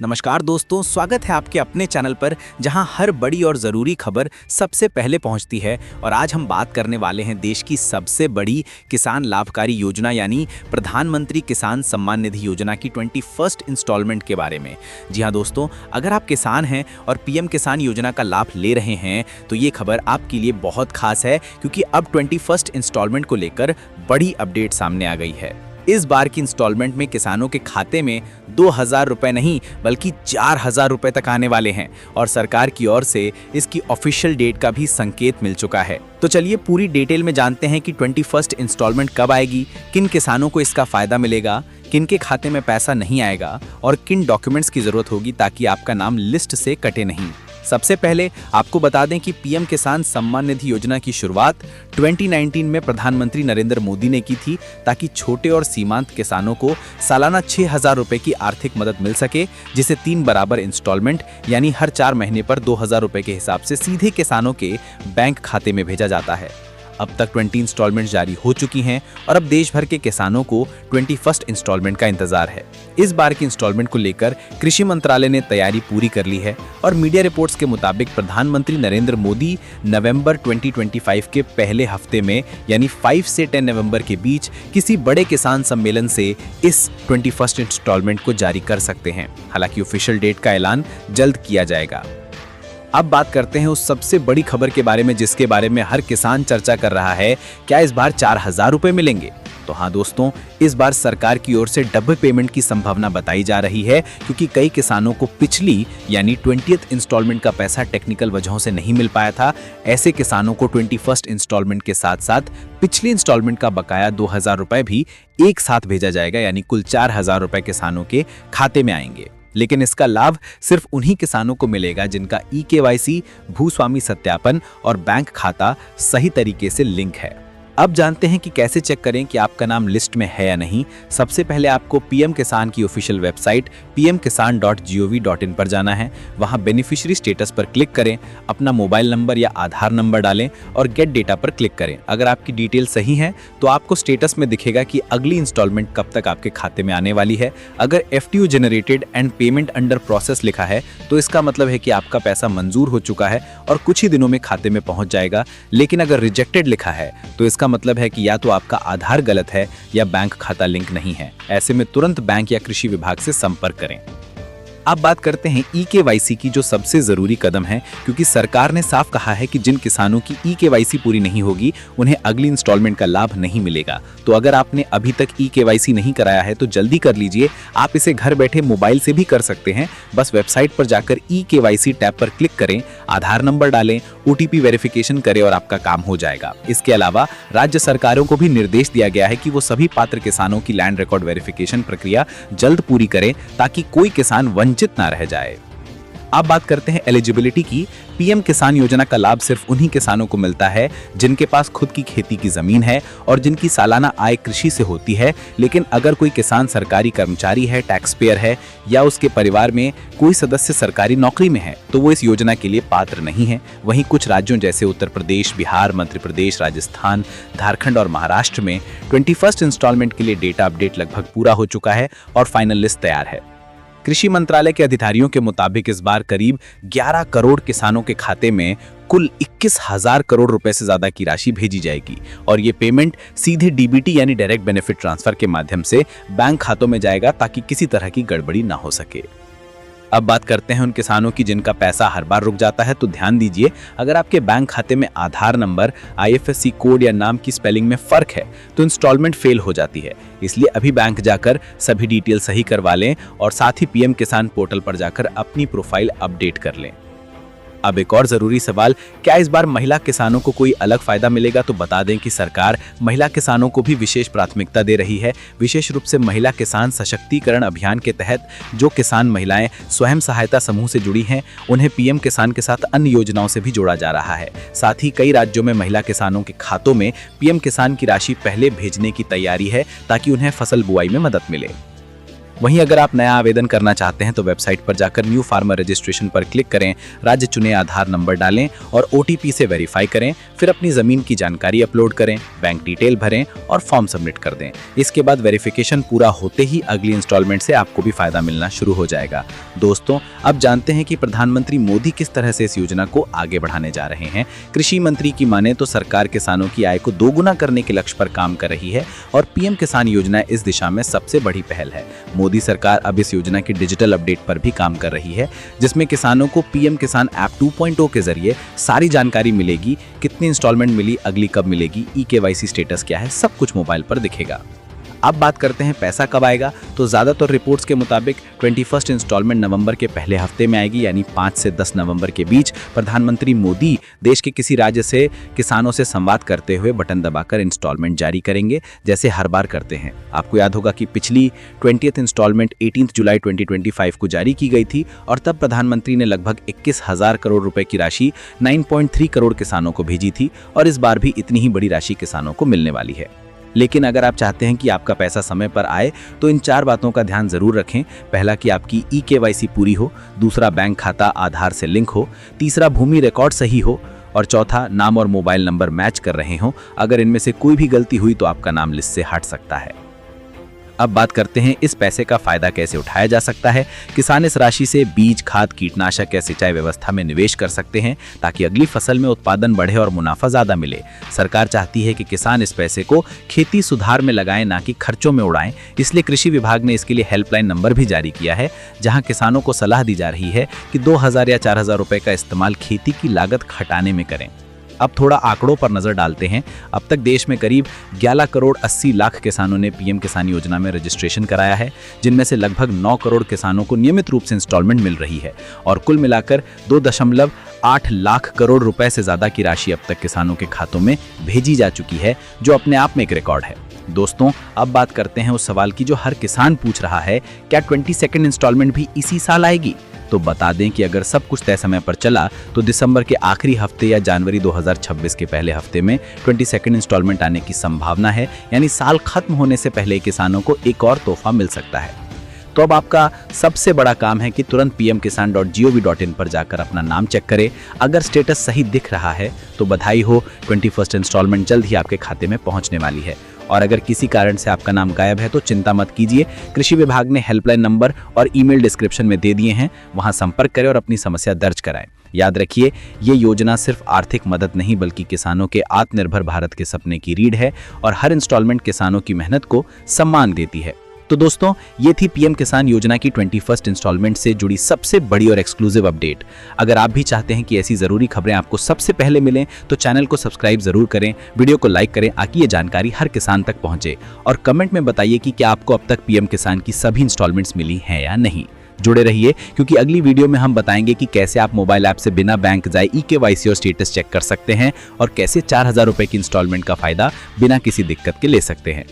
नमस्कार दोस्तों, स्वागत है आपके अपने चैनल पर जहां हर बड़ी और ज़रूरी खबर सबसे पहले पहुंचती है। और आज हम बात करने वाले हैं देश की सबसे बड़ी किसान लाभकारी योजना यानी प्रधानमंत्री किसान सम्मान निधि योजना की 21st इंस्टॉलमेंट के बारे में। जी हां दोस्तों, अगर आप किसान हैं और पीएम किसान योजना का लाभ ले रहे हैं तो ये खबर आपके लिए बहुत खास है, क्योंकि अब 21st इंस्टॉलमेंट को लेकर बड़ी अपडेट सामने आ गई है। इस बार की इंस्टॉलमेंट में किसानों के खाते में 2,000 रुपए नहीं बल्कि 4,000 रुपए तक आने वाले हैं और सरकार की ओर से इसकी ऑफिशियल डेट का भी संकेत मिल चुका है। तो चलिए पूरी डिटेल में जानते हैं कि 21st इंस्टॉलमेंट कब आएगी, किन किसानों को इसका फायदा मिलेगा, किन के खाते में पैसा नहीं आएगा और किन डॉक्यूमेंट्स की जरूरत होगी ताकि आपका नाम लिस्ट से कटे नहीं। सबसे पहले आपको बता दें कि पीएम किसान सम्मान निधि योजना की शुरुआत 2019 में प्रधानमंत्री नरेंद्र मोदी ने की थी, ताकि छोटे और सीमांत किसानों को सालाना 6,000 रुपए की आर्थिक मदद मिल सके, जिसे 3 बराबर इंस्टॉलमेंट यानी हर 4 महीने पर 2,000 रुपए के हिसाब से सीधे किसानों के बैंक खाते में भेजा जाता है। अब तक 20 इंस्टॉलमेंट जारी हो चुकी हैं और अब देश भर के किसानों को 21st इंस्टॉलमेंट का इंतजार है। इस बार की इंस्टॉलमेंट को लेकर कृषि मंत्रालय ने तैयारी पूरी कर ली है और मीडिया रिपोर्ट्स के मुताबिक प्रधानमंत्री नरेंद्र मोदी नवंबर 2025 के पहले हफ्ते में यानी 5 से 10 नवंबर के बीच किसी बड़े किसान सम्मेलन से इस 21st इंस्टॉलमेंट को जारी कर सकते हैं। हालांकि ऑफिशियल डेट का ऐलान जल्द किया जाएगा। अब बात करते हैं उस सबसे बड़ी खबर के बारे में जिसके बारे में हर किसान चर्चा कर रहा है। क्या इस बार 4,000 रुपए मिलेंगे? तो हाँ दोस्तों, इस बार सरकार की ओर से डबल पेमेंट की संभावना बताई जा रही है, क्योंकि कई किसानों को पिछली यानी 20th इंस्टॉलमेंट का पैसा टेक्निकल वजहों से नहीं मिल पाया था। ऐसे किसानों को 21st इंस्टॉलमेंट के साथ साथ पिछली इंस्टॉलमेंट का बकाया 2,000 रुपए भी एक साथ भेजा जाएगा, यानी कुल 4,000 रुपए किसानों के खाते में आएंगे। लेकिन इसका लाभ सिर्फ उन्हीं किसानों को मिलेगा जिनका ई-केवाईसी, भूस्वामी सत्यापन और बैंक खाता सही तरीके से लिंक है। अब जानते हैं कि कैसे चेक करें कि आपका नाम लिस्ट में है या नहीं। सबसे पहले आपको पीएम किसान की ऑफिशियल वेबसाइट pmkisan.gov.in पर जाना है। वहां बेनिफिशियरी स्टेटस पर क्लिक करें, अपना मोबाइल नंबर या आधार नंबर डालें और गेट डेटा पर क्लिक करें। अगर आपकी डिटेल सही है तो आपको स्टेटस में दिखेगा कि अगली इंस्टॉलमेंट कब तक आपके खाते में आने वाली है। अगर FTU generated and payment under process लिखा है तो इसका मतलब है कि आपका पैसा मंजूर हो चुका है और कुछ ही दिनों में खाते में पहुंच जाएगा। लेकिन अगर रिजेक्टेड लिखा है तो इसका मतलब है कि या तो आपका आधार गलत है या बैंक खाता लिंक नहीं है। ऐसे में तुरंत बैंक या कृषि विभाग से संपर्क करें। अब बात करते हैं ई-केवाईसी की, जो सबसे जरूरी कदम है, क्योंकि सरकार ने साफ कहा है कि जिन किसानों की ई-केवाईसी पूरी नहीं होगी उन्हें अगली इंस्टॉलमेंट का लाभ नहीं मिलेगा। तो अगर आपने अभी तक ई-केवाईसी नहीं कराया है तो जल्दी कर लीजिए। आप इसे घर बैठे मोबाइल से भी कर सकते हैं। बस वेबसाइट पर जाकर ई-केवाईसी टैब पर क्लिक करें, आधार नंबर डालें, OTP वेरिफिकेशन करें और आपका काम हो जाएगा। इसके अलावा राज्य सरकारों को भी निर्देश दिया गया है कि वो सभी पात्र किसानों की लैंड रिकॉर्ड वेरिफिकेशन प्रक्रिया जल्द पूरी करें ताकि कोई किसान वंचित ना रह जाए। अब बात करते हैं एलिजिबिलिटी की। पीएम किसान योजना का लाभ सिर्फ उन्हीं किसानों को मिलता है जिनके पास खुद की खेती की जमीन है और जिनकी सालाना आय कृषि से होती है। लेकिन अगर कोई किसान सरकारी कर्मचारी है, टैक्स पेयर है या उसके परिवार में कोई सदस्य सरकारी नौकरी में है तो वो इस योजना के लिए पात्र नहीं है। वहीं कुछ राज्यों जैसे उत्तर प्रदेश, बिहार, मध्य प्रदेश, राजस्थान, झारखंड और महाराष्ट्र में 21st इंस्टॉलमेंट के लिए डेटा अपडेट लगभग पूरा हो चुका है और फाइनल लिस्ट तैयार है। कृषि मंत्रालय के अधिकारियों के मुताबिक इस बार करीब 11 करोड़ किसानों के खाते में कुल 21,000 करोड़ रुपए से ज्यादा की राशि भेजी जाएगी और ये पेमेंट सीधे DBT यानी डायरेक्ट बेनिफिट ट्रांसफर के माध्यम से बैंक खातों में जाएगा ताकि किसी तरह की गड़बड़ी ना हो सके। अब बात करते हैं उन किसानों की जिनका पैसा हर बार रुक जाता है। तो ध्यान दीजिए, अगर आपके बैंक खाते में आधार नंबर, IFSC कोड या नाम की स्पेलिंग में फर्क है तो इंस्टॉलमेंट फेल हो जाती है। इसलिए अभी बैंक जाकर सभी डिटेल सही करवा लें और साथ ही पीएम किसान पोर्टल पर जाकर अपनी प्रोफाइल अपडेट कर लें। अब एक और जरूरी सवाल, क्या इस बार महिला किसानों को कोई अलग फायदा मिलेगा? तो बता दें कि सरकार महिला किसानों को भी विशेष प्राथमिकता दे रही है। विशेष रूप से महिला किसान सशक्तिकरण अभियान के तहत जो किसान महिलाएं स्वयं सहायता समूह से जुड़ी हैं उन्हें पीएम किसान के साथ अन्य योजनाओं से भी जोड़ा जा रहा है। साथ ही कई राज्यों में महिला किसानों के खातों में पीएम किसान की राशि पहले भेजने की तैयारी है ताकि उन्हें फसल बुआई में मदद मिले। वहीं अगर आप नया आवेदन करना चाहते हैं तो वेबसाइट पर जाकर न्यू फार्मर रजिस्ट्रेशन पर क्लिक करें, राज्य चुने, आधार नंबर डालें और OTP से वेरीफाई करें। फिर अपनी जमीन की जानकारी अपलोड करें, बैंक डिटेल भरें और फॉर्म सबमिट कर दें। इसके बाद वेरिफिकेशन पूरा होते ही अगली इंस्टॉलमेंट से आपको भी फायदा मिलना शुरू हो जाएगा। दोस्तों, अब जानते हैं कि प्रधानमंत्री मोदी किस तरह से इस योजना को आगे बढ़ाने जा रहे हैं। कृषि मंत्री की माने तो सरकार किसानों की आय को दोगुना करने के लक्ष्य पर काम कर रही है और PM किसान योजना इस दिशा में सबसे बड़ी पहल है। मोदी सरकार अब इस योजना की डिजिटल अपडेट पर भी काम कर रही है, जिसमें किसानों को PM किसान ऐप 2.0 के जरिए सारी जानकारी मिलेगी। कितनी इंस्टॉलमेंट मिली, अगली कब मिलेगी, EKYC स्टेटस क्या है, सब कुछ मोबाइल पर दिखेगा। अब बात करते हैं पैसा कब आएगा। तो ज़्यादातर रिपोर्ट्स के मुताबिक 21 इंस्टॉलमेंट नवंबर के पहले हफ्ते में आएगी, यानी 5 से 10 नवंबर के बीच। प्रधानमंत्री मोदी देश के किसी राज्य से किसानों से संवाद करते हुए बटन दबाकर इंस्टॉलमेंट जारी करेंगे, जैसे हर बार करते हैं। आपको याद होगा कि पिछली 20th इंस्टॉलमेंट 18 जुलाई 2025 को जारी की गई थी और तब प्रधानमंत्री ने लगभग 21,000 करोड़ रुपए की राशि 9.3 करोड़ किसानों को भेजी थी और इस बार भी इतनी ही बड़ी राशि किसानों को मिलने वाली है। लेकिन अगर आप चाहते हैं कि आपका पैसा समय पर आए तो इन 4 बातों का ध्यान जरूर रखें। पहला कि आपकी EKYC पूरी हो, दूसरा बैंक खाता आधार से लिंक हो, तीसरा भूमि रिकॉर्ड सही हो और चौथा नाम और मोबाइल नंबर मैच कर रहे हो। अगर इनमें से कोई भी गलती हुई तो आपका नाम लिस्ट से हट सकता है। अब बात करते हैं इस पैसे का फायदा कैसे उठाया जा सकता है। किसान इस राशि से बीज, खाद, कीटनाशक या सिंचाई व्यवस्था में निवेश कर सकते हैं ताकि अगली फसल में उत्पादन बढ़े और मुनाफा ज्यादा मिले। सरकार चाहती है कि किसान इस पैसे को खेती सुधार में लगाएं, ना कि खर्चों में उड़ाएं। इसलिए कृषि विभाग ने इसके लिए हेल्पलाइन नंबर भी जारी किया है, जहां किसानों को सलाह दी जा रही है कि 2,000 या 4,000 रुपए का इस्तेमाल खेती की लागत घटाने में करें। अब थोड़ा आंकड़ों पर नजर डालते हैं। अब तक देश में करीब 11 करोड़ 80 लाख किसानों ने PM किसान योजना में रजिस्ट्रेशन कराया है, जिनमें से लगभग 9 करोड़ किसानों को नियमित रूप से इंस्टॉलमेंट मिल रही है और कुल मिलाकर 2.8 लाख करोड़ रुपए से ज्यादा की राशि अब तक किसानों के खातों में भेजी जा चुकी है, जो अपने आप में एक रिकॉर्ड है। दोस्तों, अब बात करते हैं उस सवाल की जो हर किसान पूछ रहा है, क्या 22nd इंस्टॉलमेंट भी इसी साल आएगी? तो बता दें कि अगर सब कुछ तय समय पर चला तो दिसंबर के आखिरी हफ्ते या जनवरी 2026 के पहले हफ्ते में 22nd इंस्टॉलमेंट आने की संभावना है, यानी साल खत्म होने से पहले किसानों को एक और तोहफा मिल सकता है। तो अब आपका सबसे बड़ा काम है कि तुरंत pmkisan.gov.in पर जाकर अपना नाम चेक करें। अगर स्टेटस सही दिख रहा है तो बधाई हो, 21st इंस्टॉलमेंट जल्द ही आपके खाते में पहुंचने वाली है। और अगर किसी कारण से आपका नाम गायब है तो चिंता मत कीजिए। कृषि विभाग ने हेल्पलाइन नंबर और ईमेल डिस्क्रिप्शन में दे दिए हैं, वहां संपर्क करें और अपनी समस्या दर्ज कराएं। याद रखिए, ये योजना सिर्फ आर्थिक मदद नहीं बल्कि किसानों के आत्मनिर्भर भारत के सपने की रीढ़ है और हर इंस्टॉलमेंट किसानों की मेहनत को सम्मान देती है। तो दोस्तों, ये थी PM किसान योजना की 21st इंस्टॉलमेंट से जुड़ी सबसे बड़ी और एक्सक्लूसिव अपडेट। अगर आप भी चाहते हैं कि ऐसी जरूरी खबरें आपको सबसे पहले मिलें तो चैनल को सब्सक्राइब जरूर करें, वीडियो को लाइक करें ताकि ये जानकारी हर किसान तक पहुंचे और कमेंट में बताइए कि क्या आपको अब तक PM किसान की सभी इंस्टॉलमेंट्स मिली हैं या नहीं। जुड़े रहिए, क्योंकि अगली वीडियो में हम बताएंगे कि कैसे आप मोबाइल ऐप से बिना बैंक जाए EKYC और स्टेटस चेक कर सकते हैं और कैसे 4,000 रुपए की इंस्टॉलमेंट का फायदा बिना किसी दिक्कत के ले सकते हैं।